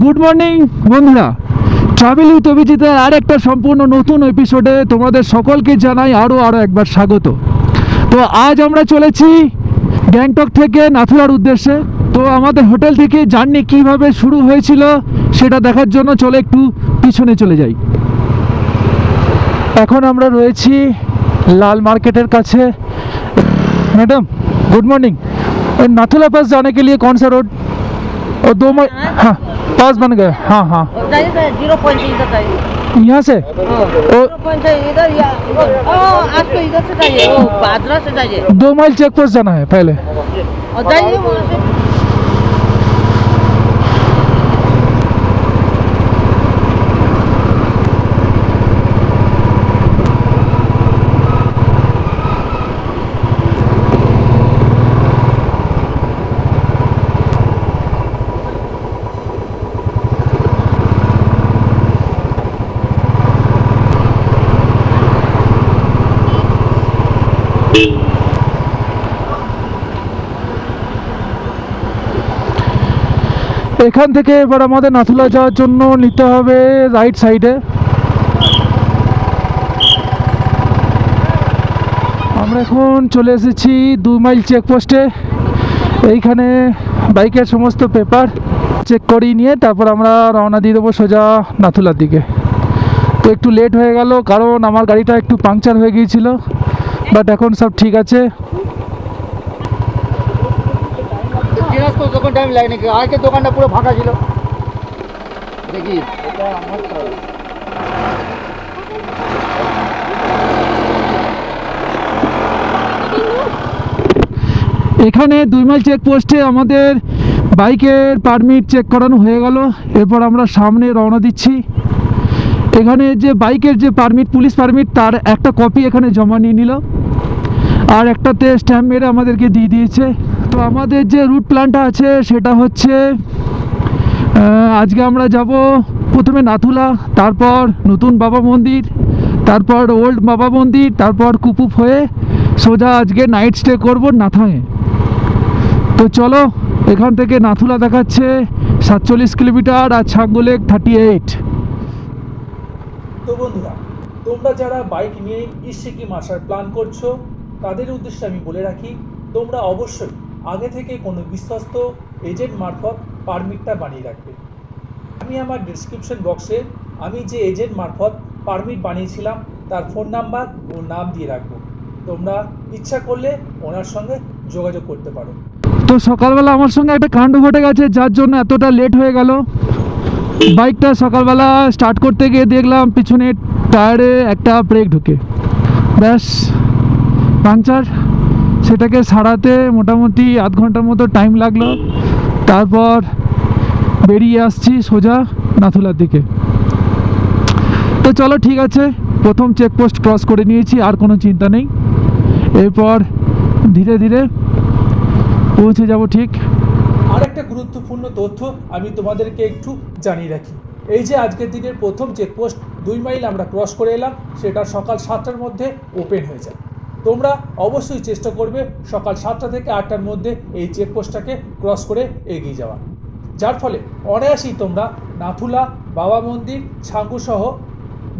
Good morning বন্ধুরা, travel with অভিজিতের আর একটা সম্পূর্ণ নতুন এপিসোডে তোমাদের সকলকে জানাই আরও একবার স্বাগত। তো আজ আমরা চলেছি গ্যাংটক থেকে নাথুলার উদ্দেশ্যে। তো আমাদের হোটেল থেকে জার্নি কিভাবে শুরু হয়েছিল সেটা দেখার জন্য চলে একটু পিছনে চলে যাই। এখন আমরা রয়েছি लाल मार्केटर काछे। मैडम गुड मॉर्निंग, नाथुला पास जाने के लिए कौन सा रोड? और 2 माइल, हाँ पास बन गए। हाँ हाँ 0.5 यहाँ से इधर आपको इधर से जाइए, वो बादरा से जाइए, 2 माइल चेक पोस्ट जाना है पहले। और जाइए वहाँ से। এখান থেকে এবার আমাদের নাথুলা যাওয়ার জন্য নিতে হবে রাইট সাইডে। আমরা এখন চলে এসেছি 2 মাইল চেকপোস্টে। এইখানে বাইকের সমস্ত পেপার চেক করিয়ে নিয়ে তারপর আমরা রওনা দিয়ে দেবো সোজা নাথুলার দিকে। তো একটু লেট হয়ে গেল কারণ আমার গাড়িটা একটু পাংচার হয়ে গিয়েছিল, বাট এখন সব ঠিক আছে। टाइम लगने के आज के दुकान पूरा फाँका छिल देखिए এখানে 2 মাইল চেকপোস্টে আমাদের বাইকের পারমিট চেক করানো হয়ে গেল। এরপর আমরা সামনে রওনা দিচ্ছি। এখানে যে বাইকের যে পারমিট, পুলিশ পারমিট, তার একটা কপি এখানে জমা নিয়ে নিল আর একটাতে স্ট্যাম্প মেরে আমাদেরকে দিয়ে দিয়েছে। তো আমাদের যে রুট প্ল্যানটা আছে সেটা হচ্ছে আজকে আমরা যাব প্রথমে নাথুলা, তারপর নতুন বাবা মন্দির, তারপর ওল্ড বাবা মন্দির, তারপর কুপুপ হয়ে সোজা আজকে নাইট স্টে করব নাথাঙে। তো চলো, এখান থেকে নাথুলা দেখাচ্ছে 47 কিলোমিটার আর ছাঙ্গলেক 38। তো বন্ধুরা, তোমরা যারা বাইক নিয়ে ইস্ট-সিকিম আসার প্ল্যান করছো তাদের উদ্দেশ্যে আমি বলে রাখি, তোমরা অবশ্যই আগে থেকে কোনো বিশ্বস্ত এজেন্ট মারফত পারমিটটা বানিয়ে রাখবে। আমি আমার ডেসক্রিপশন বক্সে আমি যে এজেন্ট মারফত পারমিট বানিয়েছিলাম তার ফোন নাম্বার ও নাম দিয়ে রাখবো। তোমরা ইচ্ছা করলে ওনার সঙ্গে যোগাযোগ করতে পারো। তো সকালবেলা আমার সঙ্গে একটা কাণ্ড ঘটে গেছে, যার জন্য এতটা লেট হয়ে গেল। বাইকটা সকালবেলা স্টার্ট করতে গিয়ে দেখলাম পিছনে টায়ারে একটা ব্রেক ঢুকে, ব্যাস পাংচার। সেটাকে সারাতে মোটামুটি আধ ঘন্টার মতো টাইম লাগলো। তারপর বেরিয়ে আসছি সোজা নাথুলার দিকে। তো চলো ঠিক আছে, প্রথম চেকপোস্ট ক্রস করে নিয়েছি, আর কোনো চিন্তা নেই। এরপর ধীরে ধীরে পৌঁছে যাব ঠিক। আর একটা গুরুত্বপূর্ণ তথ্য আমি তোমাদেরকে একটু জানিয়ে রাখি। এই যে আজকের দিনের প্রথম চেকপোস্ট 2 মাইল আমরা ক্রস করে এলাম, সেটা সকাল 7টার মধ্যে ওপেন হয়ে যায়। তোমরা অবশ্যই চেষ্টা করবে সকাল 7টা থেকে 8টার মধ্যে এই চেকপোস্টটাকে ক্রস করে এগিয়ে যাওয়া, যার ফলে অনায়াসেই তোমরা নাথুলা, বাবা মন্দির, ছাঙ্গু সহ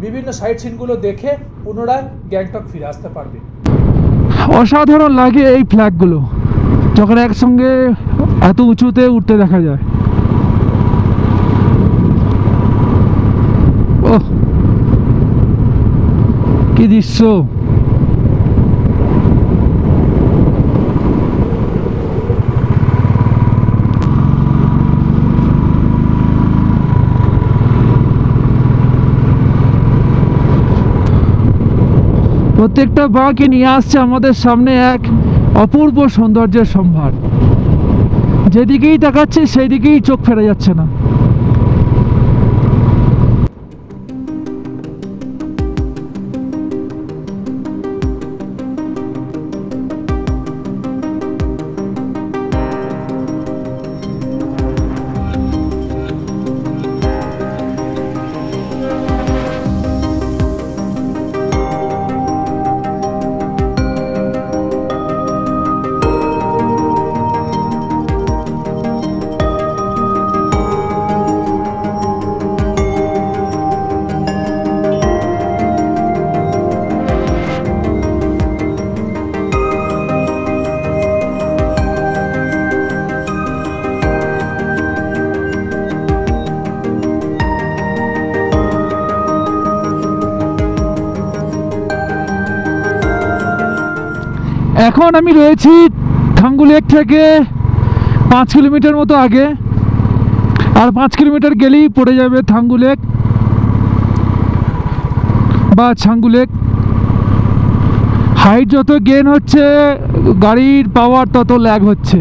বিভিন্ন সাইট সিনগুলো দেখে পুনরায় গ্যাংটক ফিরে আসতে পারবে। অসাধারণ লাগে এই ফ্ল্যাগগুলো যখন একসঙ্গে এত উঁচুতে উঠতে দেখা যায়। ওহ কি দৃশ্য! প্রত্যেকটা বাঁকে নিয়ে আসছে আমাদের সামনে এক অপূর্ব সৌন্দর্যের সম্ভার। যেদিকেই তাকাচ্ছে সেই দিকেই চোখ ফেরা যাচ্ছে না। এখন আমি রয়েছি থাঙ্গু লেক থেকে 5 কিলোমিটার মতো আগে, আর 5 কিলোমিটার গেলেই পড়ে যাবে থাঙ্গু লেক বা ছাঙ্গু লেক। হাইট যত গেইন হচ্ছে গাড়ির পাওয়ার তত ল্যাগ হচ্ছে।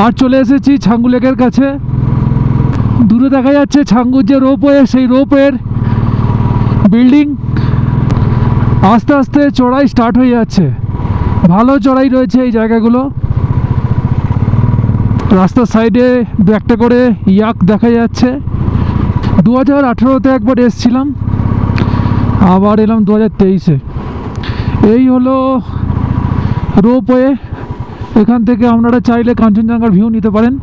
আর চলে এসেছি ছাঙ্গু লেকের কাছে। দূরে দেখা যাচ্ছে ছাঙ্গুর যে রোপওয়ে, সেই রোপওয়ের বিল্ডিং আস্তে আস্তে চড়াই স্টার্ট হয়ে যাচ্ছে। ভালো চড়াই রয়েছে এই জায়গাগুলো। রাস্তার সাইডে দু একটা করে ইয়াক দেখা যাচ্ছে। 2018-তে একবার এসছিলাম, আবার এলাম 2023-এ। এই হলো রোপওয়ে। এখান থেকে আপনারা চাইলে কাঞ্চনজঙ্ঘার ভিউ নিতে পারেন।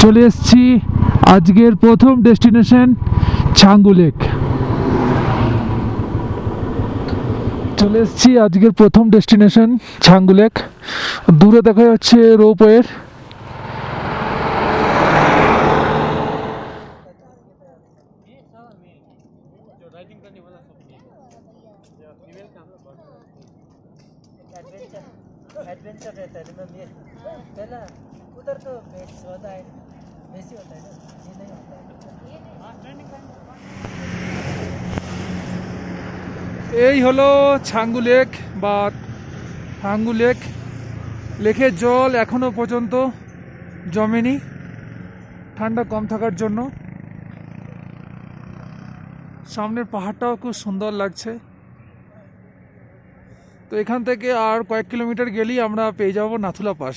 চলে এসেছি আজকের প্রথম ডেস্টিনেশন ছাঙ্গু লেক। চলে এসেছি আজকের প্রথম ডেস্টিনেশন ছাঙ্গু লেক। দূরে দেখা যাচ্ছে রোপওয়ের। एडवेंचर रहता है ना, ये पहला उधर तो बेस होता है, बेसी होता है ना, ये नहीं होता है। এই হলো ছাঙ্গু লেক বা থাঙ্গু লেক। লেকের জল এখনো পর্যন্ত জমেনি, ঠান্ডা কম থাকার জন্য। সামনের পাহাড়টাও খুব সুন্দর লাগছে। তো এখান থেকে আর কয়েক কিলোমিটার গেলেই আমরা পেয়ে যাব নাথুলা পাস।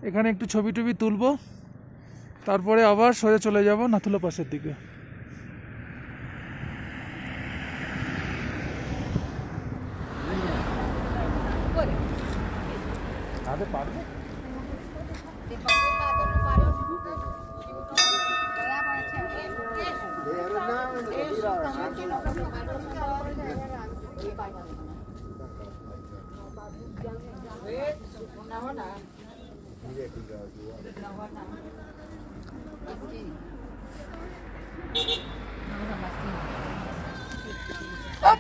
এখানে একটু ছবি টবি তুলব, তারপরে আবার সোজা চলে যাব নাথুলা পাসের দিকে।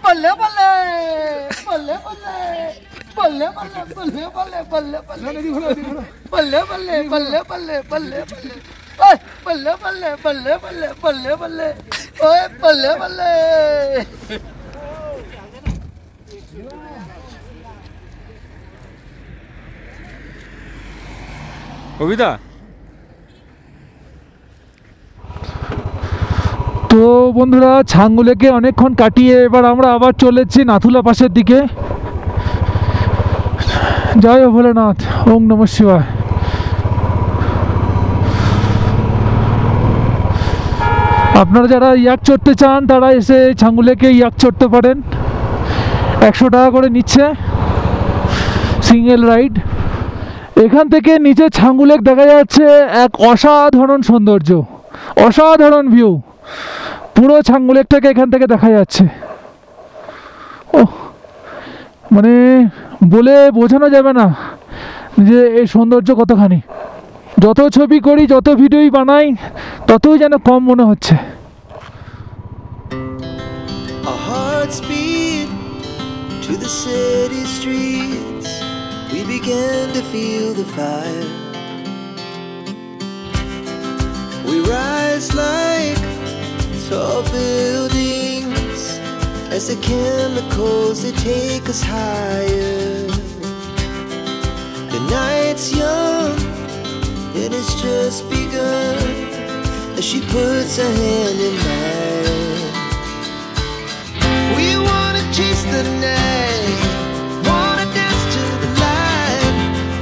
बल्ले बल्ले बल्ले बल्ले बल्ले बल्ले बल्ले बल्ले बल्ले बल्ले बल्ले बल्ले बल्ले बल्ले ओए बल्ले बल्ले बल्ले बल्ले बल्ले बल्ले ओए बल्ले बल्ले। কবিতা তো বন্ধুরা, ছাঙ্গু লেকে অনেকক্ষণ কাটিয়ে এবার আমরা আবার চলেছি নাথুলা পাসের দিকে। জয় ভোলেনাথ, ওম নমঃ শিবায়। আপনারা যারা ইয়াক চড়তে চান তারা এসে ছাঙ্গু লেকে ইয়াক চড়তে পারেন। 100 টাকা করে নিচ্ছে সিঙ্গেল রাইড। এখান থেকে নিচে ছাঙ্গু লেক দেখা যাচ্ছে এক অসাধারণ সৌন্দর্য, অসাধারণ ভিউ। পুরো ছাঙ্গু লেকটাকে এখান থেকে দেখা যাচ্ছে। ও মানে বলে বোঝানো যাবে না যে এই সৌন্দর্য কতখানি। যত ছবি করি, যত ভিডিওই বানাই, ততই যেন কম মনে হচ্ছে। Our hearts beat to the city streets. We began to feel the fire. We rise like tall buildings as the chemicals they take us higher. The night's young and it's just begun as she puts her hand in mine. We wanna chase the night, wanna dance to the light,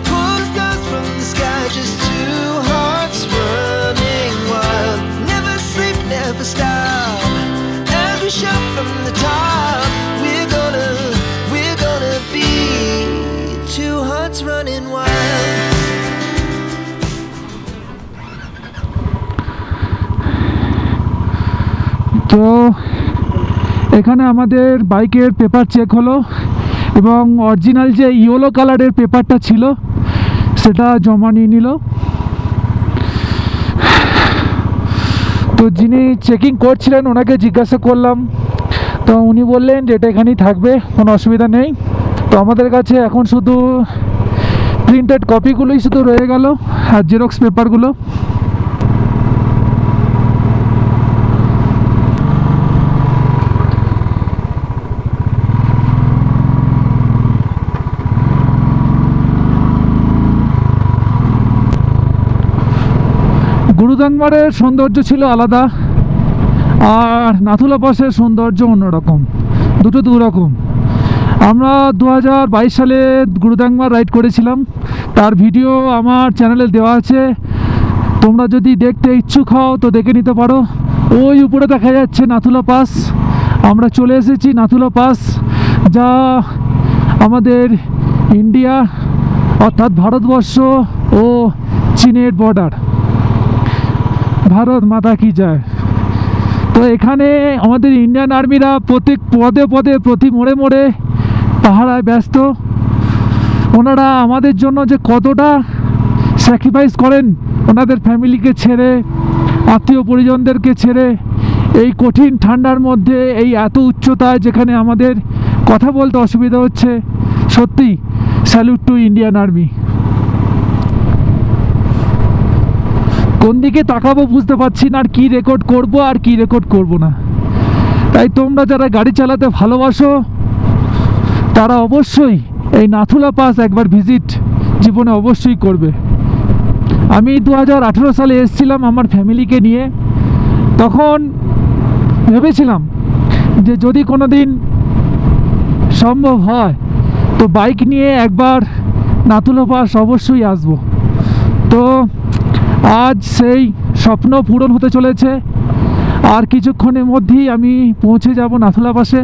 pull the stars from the sky, just two hearts running wild. Never sleep, never stop, as we shout from the top. We're gonna be two hearts running wild. তো এখানে আমাদের বাইকের paper check হলো। এবং original যে yellow কালারের পেপারটা ছিল সেটা জমা নিয়ে নিল। তো যিনি চেকিং করছিলেন ওনাকে জিজ্ঞাসা করলাম, তো উনি বললেন যে এটা এখানেই থাকবে, কোনো অসুবিধা নেই। তো আমাদের কাছে এখন শুধু প্রিন্টেড কপিগুলোই শুধু রয়ে গেল আর জেরক্স পেপারগুলো। গুরুদাংমারের সৌন্দর্য ছিল আলাদা, আর নাথুলা পাসের সৌন্দর্য অন্যরকম, দুটো দুরকম। আমরা 2022 সালে গুরুদাংমার রাইড করেছিলাম, তার ভিডিও আমার চ্যানেলে দেওয়া আছে, তোমরা যদি দেখতে ইচ্ছুক হও তো দেখে নিতে পারো। ওই উপরে দেখা যাচ্ছে নাথুলা পাস। আমরা চলে এসেছি নাথুলা পাস, যা আমাদের ইন্ডিয়া অর্থাৎ ভারতবর্ষ ও চীনের বর্ডার। ভারত মাতা কি জয়। তো এখানে আমাদের ইন্ডিয়ান আর্মিরা প্রত্যেক পদে পদে প্রতি মোড়ে মোড়ে পাহারায় ব্যস্ত। ওনারা আমাদের জন্য যে কতটা স্যাক্রিফাইস করেন, ওনাদের ফ্যামিলিকে ছেড়ে, আত্মীয় পরিজনদেরকে ছেড়ে, এই কঠিন ঠান্ডার মধ্যে, এই এত উচ্চতায় যেখানে আমাদের কথা বলতে অসুবিধা হচ্ছে, সত্যি স্যালুট টু ইন্ডিয়ান আর্মি। কোন দিকে তাকাবো বুঝতে পারছি না, আর কি রেকর্ড করব আর কি রেকর্ড করব না। তাই তোমরা যারা গাড়ি চালাতে ভালোবাসো তারা অবশ্যই এই নাথুলা পাস একবার ভিজিট জীবনে অবশ্যই করবে। আমি 2018 সালে এসেছিলাম আমার ফ্যামিলিকে নিয়ে। তখন ভেবেছিলাম যে যদি কোনো দিন সম্ভব হয় তো বাইক নিয়ে একবার নাথুলা পাস অবশ্যই আসবো। তো আজ সেই স্বপ্ন পূরণ হতে চলেছে। আর কিছুক্ষণের মধ্যেই আমি পৌঁছে যাব নাথুলা পাসে।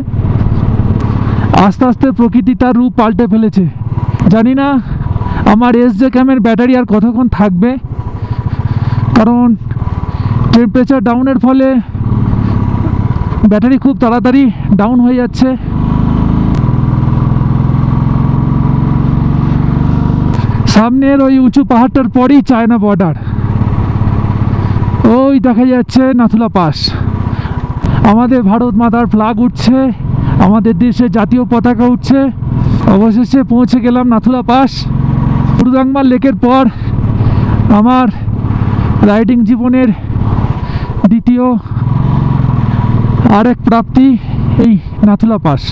আস্তে আস্তে প্রকৃতি তার রূপ পাল্টে ফেলেছে। জানি না আমার এসজে ক্যামের ব্যাটারি আর কতক্ষণ থাকবে, কারণ টেম্পারেচার ডাউনের ফলে ব্যাটারি খুব তাড়াতাড়ি ডাউন হয়ে যাচ্ছে। সামনের ওই উঁচু পাহাড়টার পরেই চায়না বর্ডার, ওই দেখা যাচ্ছে নাথুলা পাস। আমাদের ভারত মাতার ফ্ল্যাগ উঠছে, আমাদের দেশের জাতীয় পতাকা উঠছে। অবশেষে পৌঁছে গেলাম নাথুলা পাস। গুরুদাংমার লেকের পর আমার রাইডিং জীবনের দ্বিতীয় আরেক প্রাপ্তি এই নাথুলা পাস।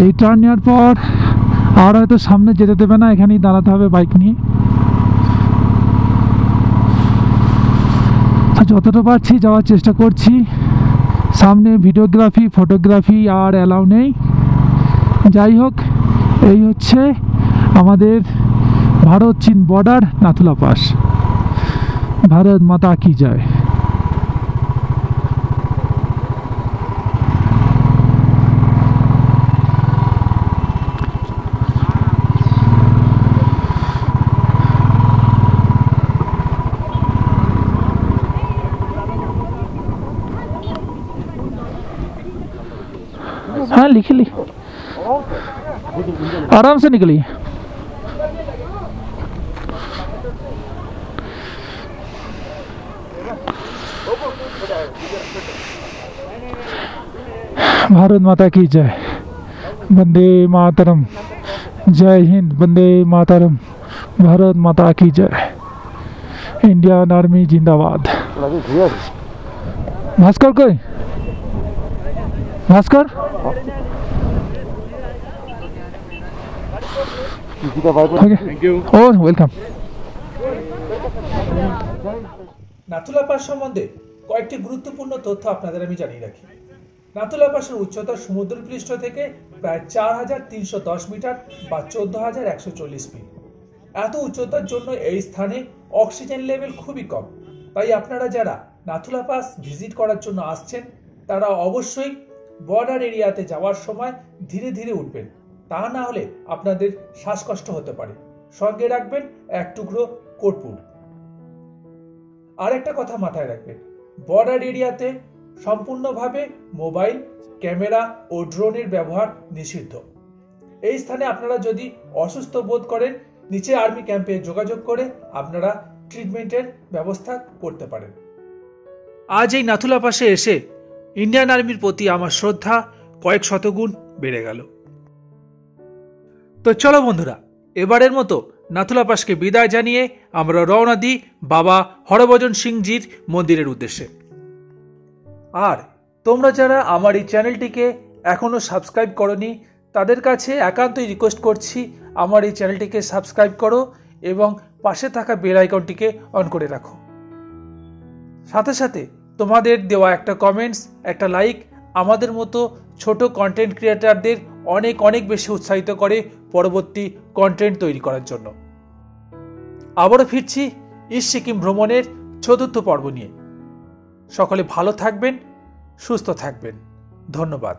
এই টার্ন নেওয়ার পর আর হয়তো সামনে যেতে দেবে না, এখানেই দাঁড়াতে হবে বাইক নিয়ে। যতটা পারছি যাওয়ার চেষ্টা করছি। সামনে ভিডিওগ্রাফি ফটোগ্রাফি আর অ্যালাউ নেই। যাই হোক, এই হচ্ছে আমাদের ভারত চীন বর্ডার নাথুলা পাস। ভারত মাতা কি জয়। हाँ लिखी ली, आराम से निकलिए। भारत माता की जय। वंदे मातरम। जय हिंद। वंदे मातरम। भारत माता की जय। इंडियन आर्मी जिंदाबाद। भास्कर कोई भास्कर ওয়েলকাম। নাথুলা পাস সম্বন্ধে কয়েকটি গুরুত্বপূর্ণ তথ্য আপনাদের আমি জানিয়ে রাখি। নাথুলা পাসের উচ্চতা সমুদ্রপৃষ্ঠ থেকে প্রায় 4310 মিটার বা 14140 ফিট। এত উচ্চতার জন্য এই স্থানে অক্সিজেন লেভেল খুবই কম। তাই আপনারা যারা নাথুলা পাস ভিজিট করার জন্য আসছেন তারা অবশ্যই বর্ডার এরিয়াতে যাওয়ার সময় ধীরে ধীরে উঠবেন, তা না হলে আপনাদের শ্বাসকষ্ট হতে পারে। সঙ্গে রাখবেন এক টুকরো কর্পূর। আর একটা কথা মাথায় রাখবেন, বর্ডার এরিয়াতে সম্পূর্ণভাবে মোবাইল, ক্যামেরা ও ড্রোনের ব্যবহার নিষিদ্ধ। এই স্থানে আপনারা যদি অসুস্থ বোধ করেন, নিচে আর্মি ক্যাম্পে যোগাযোগ করে আপনারা ট্রিটমেন্টের ব্যবস্থা করতে পারেন। আজ এই নাথুলা পাশে এসে ইন্ডিয়ান আর্মির প্রতি আমার শ্রদ্ধা কয়েক শতগুণ বেড়ে গেল। তো চলো বন্ধুরা, এবারের মতো নাথুলা পাশকে বিদায় জানিয়ে আমরা রওনা দিই বাবা হরভজন সিংজির মন্দিরের উদ্দেশ্যে। আর তোমরা যারা আমার এই চ্যানেলটিকে এখনও সাবস্ক্রাইব করনি, তাদের কাছে একান্তই রিকোয়েস্ট করছি আমার এই চ্যানেলটিকে সাবস্ক্রাইব করো এবং পাশে থাকা বেল আইকনটিকে অন করে রাখো। সাথে সাথে তোমাদের দেওয়া একটা কমেন্টস, একটা লাইক আমাদের মতো ছোট কন্টেন্ট ক্রিয়েটারদের অনেক অনেক বেশি উৎসাহিত করে পরবর্তী কন্টেন্ট তৈরি করার জন্য। আবারও ফিরছি ইস্ট সিকিম ভ্রমণের ৪র্থ পর্ব নিয়ে। সকলে ভালো থাকবেন, সুস্থ থাকবেন। ধন্যবাদ।